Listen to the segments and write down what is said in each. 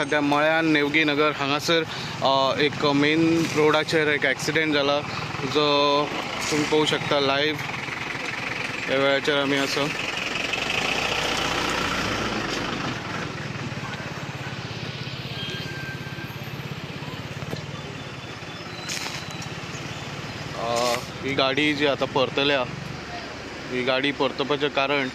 सध्या मळ्यान नेवगी नगर हांगासर एक मेन रोडाचेर एक एक्सिडेंट जाला जो तुम्ही पळोवंक शकता लाईव्ह ह्या वेळाचेर आमी आसा। ही गाडी जी आता परतल्या ही गाडी परतपाचें कारण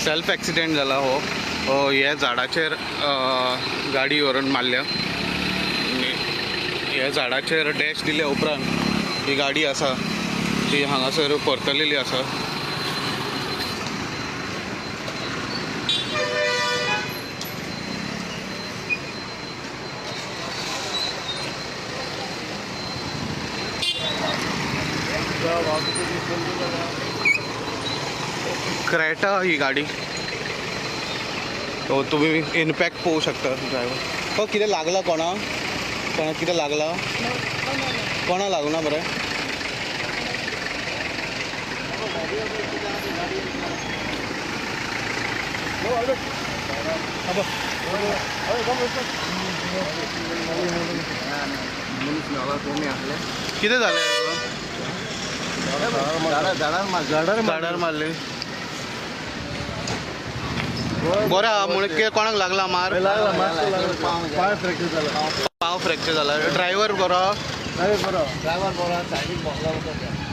सेल्फ एक्सिडेंट जाला हो ह्या झाडाचेर गाडी व्हरून मारल्या। ह्या झाडाचेर डॅश दिल्या उपरांत ही गाडी आसा ती हांगासर परतलेली आसा। क्रेटा ही गाडी तो तुम्ही इम्पॅक्ट पळोवंक शकता ड्रायव्हर। हो कितें लागला कोणा कितें लागला कोणा लागना बरें कितें जालें झाडार मारले बरं म्हणून कोणाक लागला मार पाव फ्रॅक्चर जाला ड्रायव्हर बरो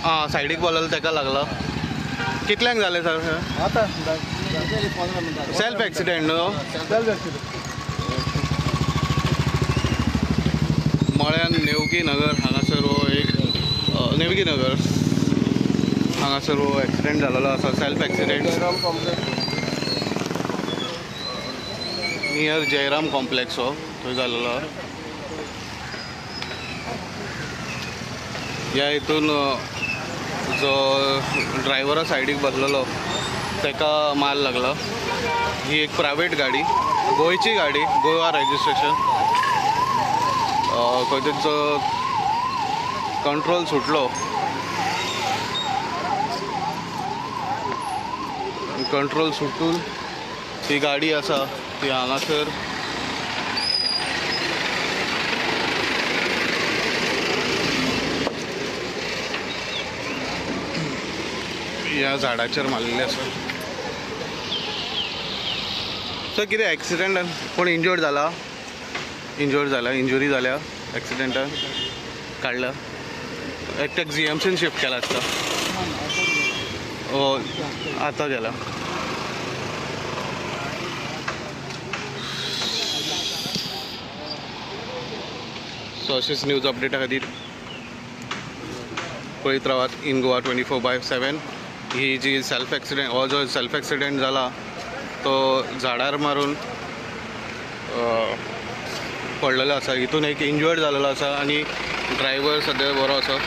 हां सायडीक बोललो ताका लागला कितल्यांक जालें सर सेल्फ एक्सिडेंट न्हू मळ्यान नेवगी नगर हांगासर हो एक नेवगी नगर हांगासर हो एक्सिडेंट जालेलो आसा self accident near Jairam complex हो थंय जालेलो। ह्या हितून जो ड्रायव्हरा सायडीक बसलेलो ताका मार लागला। ही एक प्रायवेट गाडी गोंयची गाडी गोवा रजिस्ट्रेशन खंय तेचो कंट्रोल सुटलो कंट्रोल सुटून ही गाडी आसा ती हांगासर ह्या झाडाचेर मारलेली आसा। सर कितें एक्सिडेंटान कोण इंजर्ड जाला इंजुरी जाल्या एक्सिडेंटान काडला एकट्याक GMCन शिफ्ट केला आसता हो आतां गेला। सो अशीच न्यूज अपडेटा खातीर पळयत रावात इन गोवा 24/7। ही जी सेल्फ एक्सिडेंट हो जो सेल्फ एक्सिडेंट जाला तो झाडार मारून पडलेलो आसा। हितून एक इंजर्ड जालेलो आसा आनी ड्रायव्हर सद्या बरो आसा।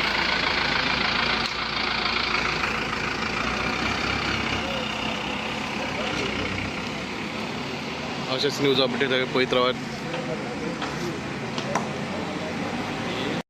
अशेंच न्यूज अपडेट पळयत रावात